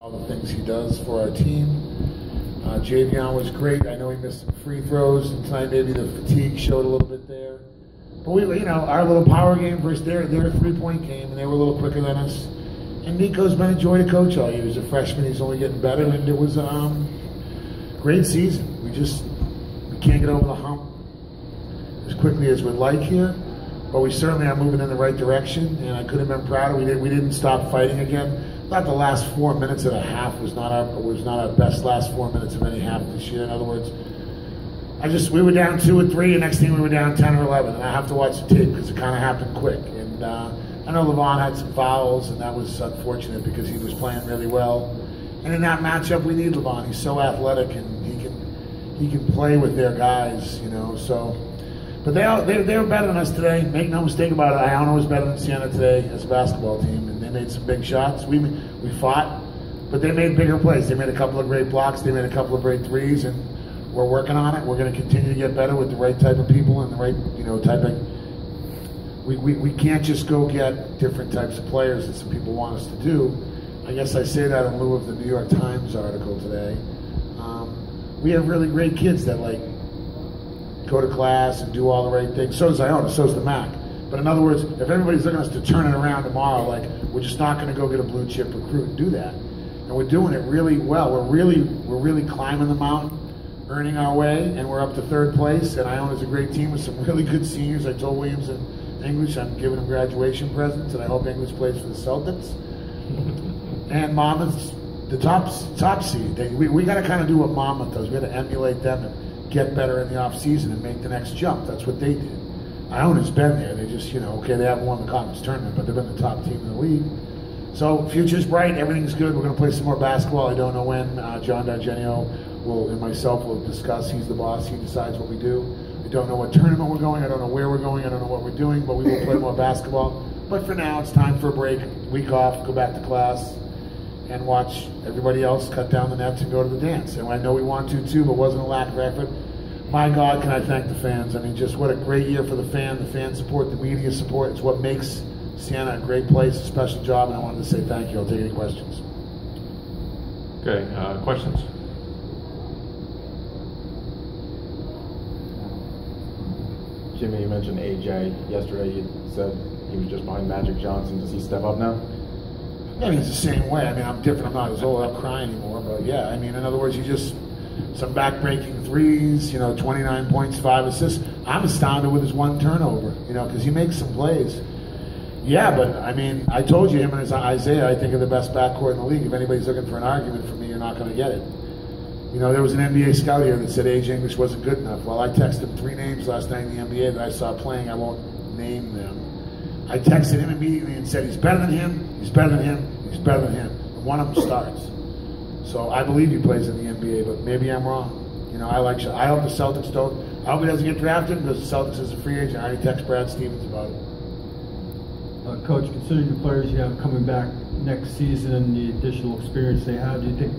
All the things he does for our team. Javion was great. I know he missed some free throws, and tonight maybe the fatigue showed a little bit there. But we, our little power game versus their 3-point game, and they were a little quicker than us. And Nico's been a joy to coach all year. He's a freshman. He's only getting better, and it was a great season. We can't get over the hump as quickly as we'd like here, but we certainly are moving in the right direction, and I could have been prouder. We didn't stop fighting again. Not the last 4 minutes of a half was not our best last 4 minutes of any half this year. In other words, we were down 2 or 3, and next thing we were down 10 or 11, and I have to watch the tape because it kind of happened quick. And I know LeVon had some fouls, and that was unfortunate because he was playing really well. And in that matchup, we need LeVon. He's so athletic, and he can play with their guys, So, but they were better than us today. Make no mistake about it. Iona was better than Siena today as a basketball team, and they made some big shots. We fought, but they made bigger plays. They made a couple of great blocks. They made a couple of great threes, and we're working on it. We're going to continue to get better with the right type of people and the right, type of. We can't just go get different types of players that some people want us to do. I guess I say that in lieu of the New York Times article today. We have really great kids that go to class and do all the right things. So does Iona, so does the MAAC. But in other words, if everybody's looking at us to turn it around tomorrow, we're just not going to go get a blue chip recruit and do that. And we're doing it really well. We're really climbing the mountain, earning our way, and we're up to 3rd place. And Iona's a great team with some really good seniors. I told Williams and English I'm giving them graduation presents, and I hope English plays for the Celtics. And Monmouth's the top seed. We got to kind of do what Monmouth does. We got to emulate them and get better in the off season and make the next jump. That's what they did. Iona's been there. They just, okay, they haven't won the conference tournament, but they've been the top team in the league. So future's bright. Everything's good. We're going to play some more basketball. I don't know when. John D'Argenio and myself will discuss. He's the boss. He decides what we do. I don't know what tournament we're going. I don't know where we're going. I don't know what we're doing, but we will play more basketball. But for now, it's time for a break, week off, go back to class, and watch everybody else cut down the nets and go to the dance. And I know we want to too, but wasn't a lack of effort. My God, can I thank the fans. I mean, just what a great year for the fan support, the media support. It's what makes Siena a great place, a special job, and I wanted to say thank you. I'll take any questions. Okay, questions? Jimmy, you mentioned AJ yesterday. You said he was just behind Magic Johnson. Does he step up now? I mean, it's the same way. I mean, I'm different. I'm not as old. I'm crying anymore. But yeah, I mean, in other words, some back-breaking threes, 29 points, 5 assists. I'm astounded with his 1 turnover, because he makes some plays. Yeah, but I mean, I told you him and Isaiah, I think, are the best backcourt in the league. If anybody's looking for an argument for me, you're not going to get it. There was an NBA scout here that said age English wasn't good enough. Well, I texted him 3 names last night in the NBA that I saw playing. I won't name them. I texted him immediately and said, he's better than him, he's better than him, he's better than him. And one of them starts. So I believe he plays in the NBA, but maybe I'm wrong. I hope the Celtics don't. I hope he doesn't get drafted because the Celtics is a free agent. I already text Brad Stevens about it. Coach, considering the players you have coming back next season and the additional experience they have, do you think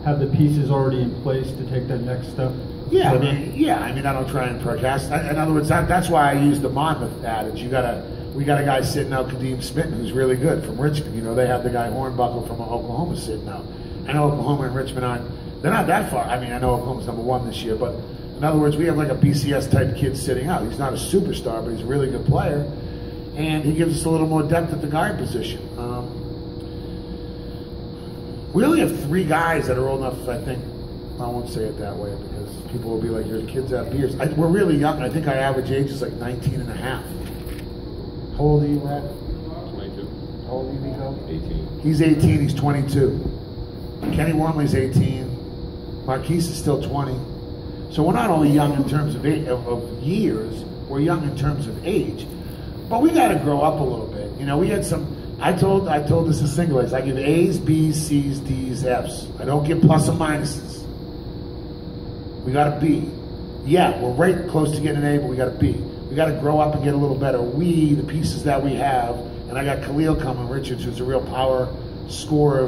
have the pieces already in place to take that next step? Yeah, I mean, I don't try and forecast. In other words, that's why I use the Monmouth adage. We got a guy sitting out, Kadeem Smitten, who's really good from Richmond. They have the guy Hornbuckle from Oklahoma sitting out. I know Oklahoma and Richmond they're not that far. I mean, I know Oklahoma's #1 this year, but in other words, we have like a BCS type kid sitting out. He's not a superstar, but he's a really good player, and he gives us a little more depth at the guard position. We only have 3 guys that are old enough, I think. I won't say it that way because people will be like, your kids have beards. We're really young. I think our average age is like 19 and a half. How old are you, Brad? 22. How old are you, Nico? 18. He's 18, he's 22. Kenny Wormley's 18. Marquise is still 20. So we're not only young in terms of years, we're young in terms of age. But we got to grow up a little bit. We had some. I told this in singular. I give A's, B's, C's, D's, F's. I don't give plus and minuses. We got a B. Yeah, we're right close to getting an A, but we got a B. We got to grow up and get a little better. The pieces that we have, and I got Khalil coming, Richards, who's a real power scorer,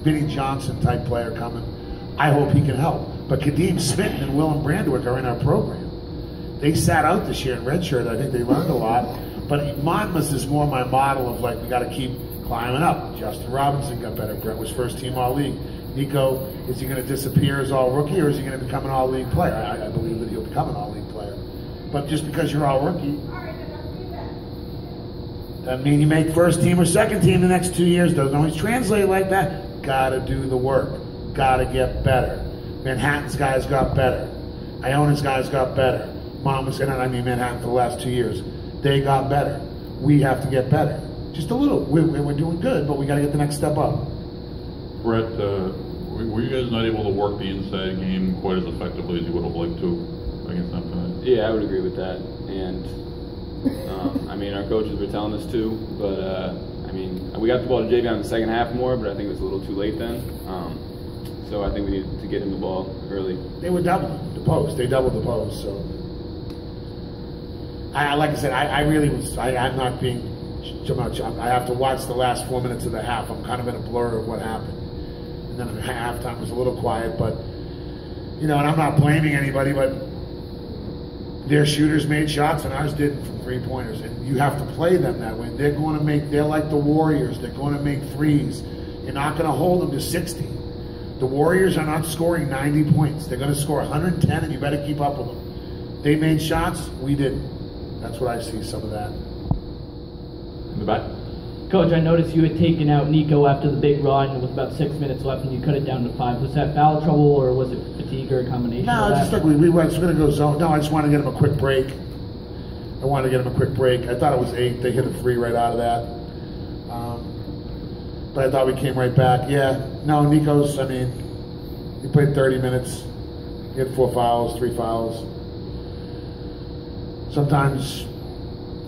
Vinnie Johnson type player coming. I hope he can help. But Kadeem Smitten and Willem Brandwick are in our program. They sat out this year in redshirt. I think they learned a lot. But Monmouth is more my model of we got to keep climbing up. Justin Robinson got better. Brett was first team all-league. Nico, is he going to disappear as all-rookie, or is he going to become an all-league player? I believe that he'll become an all-league player. But just because you're all-rookie doesn't mean you make first team or second team the next 2 years. Doesn't always translate like that. Got to do the work. Got to get better. Manhattan's guys got better. Iona's guys got better. Manhattan for the last 2 years. They got better. We have to get better. Just a little. We're doing good, but we got to get the next step up. Brett, were you guys not able to work the inside game quite as effectively as you would have liked to against them tonight? Yeah, I would agree with that. And, our coaches were telling us to, but, we got the ball to Javion in the second half more, but I think it was a little too late then. So I think we needed to get him the ball early. They were doubling the post. They doubled the post, so. Like I said, I'm not being too much. I have to watch the last 4 minutes of the half. I'm kind of in a blur of what happened. And then at halftime was a little quiet, but, and I'm not blaming anybody, but their shooters made shots and ours didn't from three-pointers. And you have to play them that way. They're like the Warriors. They're going to make threes. You're not going to hold them to 60. The Warriors are not scoring 90 points. They're going to score 110, and you better keep up with them. They made shots. We didn't. That's what I see, some of that. In the back. Coach, I noticed you had taken out Nico after the big run with about 6 minutes left, and you cut it down to 5. Was that foul trouble, or was it fatigue, or a combination No, of that? just like we were going to go zone. No, I just wanted to get him a quick break. I thought it was 8. They hit a 3 right out of that. But I thought we came right back. Yeah, no, Nico's, he played 30 minutes. He had 4 fouls, 3 fouls. Sometimes,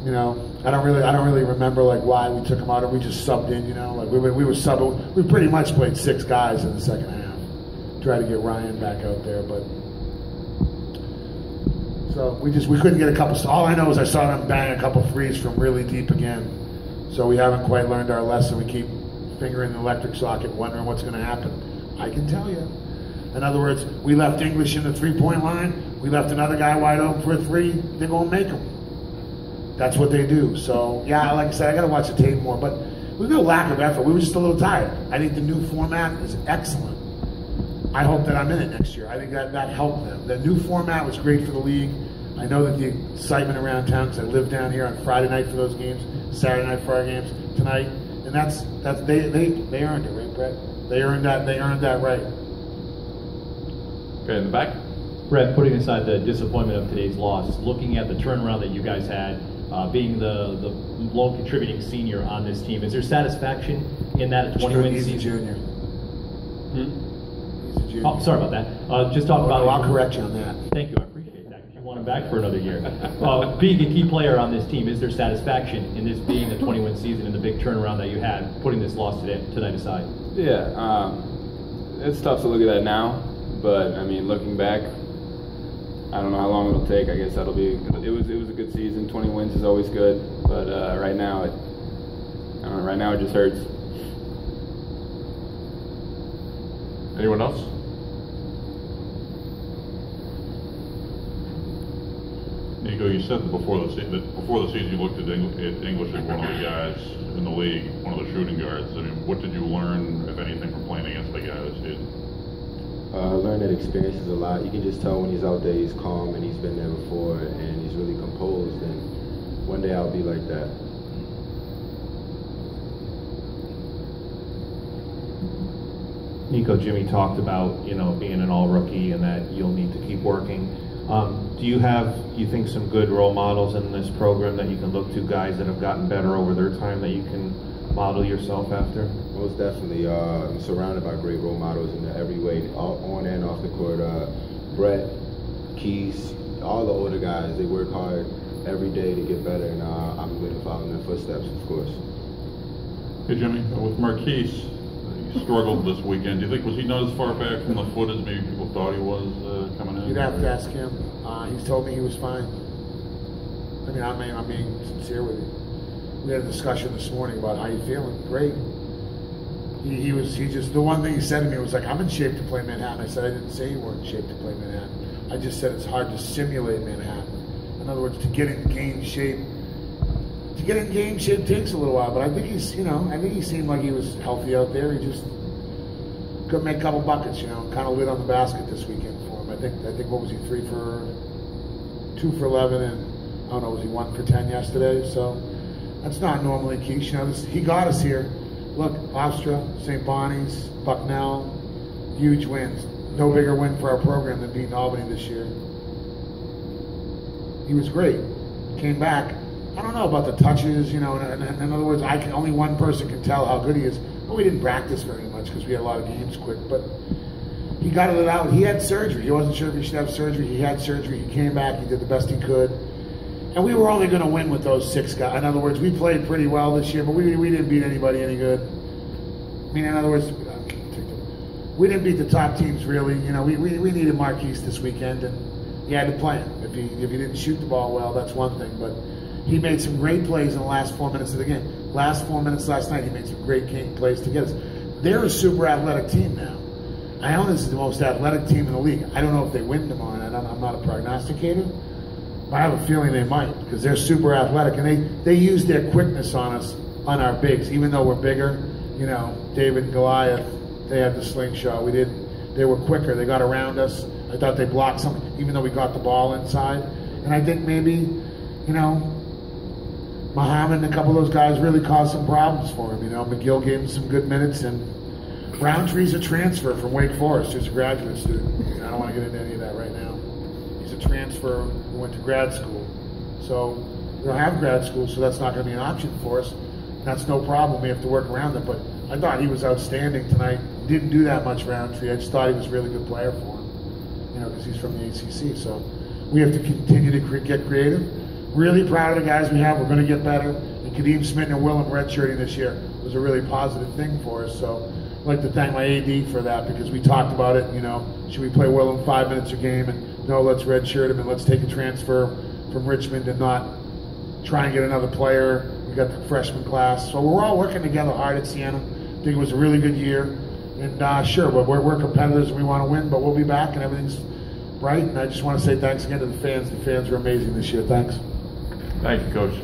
I don't really remember why we took him out or we just subbed in, we were subbing. We pretty much played 6 guys in the second half. Tried to get Ryan back out there, but so we couldn't get a couple. All I know is I saw them bang a couple threes from really deep again. So we haven't quite learned our lesson. We keep fingering the electric socket, wondering what's going to happen. I can tell you. In other words, we left English in the 3-point line. We left another guy wide open for a 3. They're going to make them. That's what they do. So, yeah, like I said, I got to watch the tape more. But there's no lack of effort. We were just a little tired. I think the new format is excellent. I hope that I'm in it next year. I think that helped them. The new format was great for the league. I know that the excitement around town, because I live down here on Friday night for those games, Saturday night for our games, tonight. And they earned it, right, Brett? They earned that right. Okay, in the back. Brett, putting aside the disappointment of today's loss, looking at the turnaround that you guys had, being the lone contributing senior on this team, is there satisfaction in that 20-win season? He's a junior. He's a junior. Oh, sorry about that. Just talk about. I'll correct you on that. Thank you, I appreciate that. You want him back for another year. Being a key player on this team, is there satisfaction in this being a 20-win season and the big turnaround that you had, putting this loss tonight aside? Yeah, it's tough to look at that now, but looking back, I don't know how long it'll take. I guess that'll be. It was a good season. 20 wins is always good, but right now it just hurts. Anyone else? Nico, you said that before the season you looked at English as one of the guys in the league, one of the shooting guards. What did you learn, if anything, from playing against the guy this season? I learned that experiences a lot. You can just tell when he's out there, he's calm and he's been there before and he's really composed, and one day I'll be like that. Nico, Jimmy talked about, being an all-rookie and that you'll need to keep working. Do you think, some good role models in this program that you can look to, guys that have gotten better over their time that you can model yourself after? Most definitely. I'm surrounded by great role models in every way, on and off the court. Brett, Keys, all the older guys, they work hard every day to get better, and I'm going to follow in their footsteps, of course. Hey, Jimmy, with Marquise, he struggled this weekend. Do you think, was he not as far back from the foot as maybe people thought he was coming in? You'd have to ask him. He's told me he was fine. I'm being sincere with you. We had a discussion this morning about how you feeling. Great. The one thing he said to me was like, I'm in shape to play Manhattan. I said, I didn't say you weren't in shape to play Manhattan. I just said it's hard to simulate Manhattan. In other words, to gain shape, to get in game shape takes a little while, but I think he's, I think he seemed like he was healthy out there. He just couldn't make a couple buckets, kind of lit on the basket this weekend for him. I think what was he, 2 for 11, and I don't know, was he 1 for 10 yesterday? So that's not normally Keish. He got us here. Look, Hofstra, St. Bonnie's, Bucknell, huge wins. No bigger win for our program than beating Albany this year. He was great. Came back. I don't know about the touches, in other words, only one person can tell how good he is. But we didn't practice very much because we had a lot of games quick. But he got it out. He had surgery. He wasn't sure if he should have surgery. He had surgery. He came back. He did the best he could. And we were only going to win with those 6 guys. In other words, we played pretty well this year, but we didn't beat anybody any good. I mean, in other words, we didn't beat the top teams really. We needed Marquise this weekend, and he had to play him. If he didn't shoot the ball well, that's one thing. But he made some great plays in the last 4 minutes of the game. Last 4 minutes last night, he made some great plays to get us. They're a super athletic team now. Iona is the most athletic team in the league. I don't know if they win tomorrow night. I'm not a prognosticator. But I have a feeling they might, because they're super athletic, and they use their quickness on us, on our bigs, even though we're bigger. David and Goliath, they had the slingshot. We didn't. They were quicker. They got around us. I thought they blocked something, even though we got the ball inside. And I think maybe, Muhammad and a couple of those guys really caused some problems for him. McGill gave him some good minutes, and Roundtree's a transfer from Wake Forest. He's a graduate student. I don't want to get into any of that right now. He's a transfer who went to grad school. So we don't have grad school, so that's not going to be an option for us. That's no problem. We have to work around it. But I thought he was outstanding tonight. Didn't do that much, Roundtree. I just thought he was a really good player for him, because he's from the ACC. So we have to continue to get creative. Really proud of the guys we have. We're going to get better. And Kadeem Smith and Willem redshirting this year was a really positive thing for us. So I'd like to thank my AD for that, because we talked about it. Should we play Willem 5 minutes a game? And no, let's redshirt him and let's take a transfer from Richmond and not try and get another player. We got the freshman class. So we're all working together hard at Siena. I think it was a really good year. And sure, we're competitors and we want to win, but we'll be back and everything's bright. And I just want to say thanks again to the fans. The fans were amazing this year. Thanks. Thank you, Coach.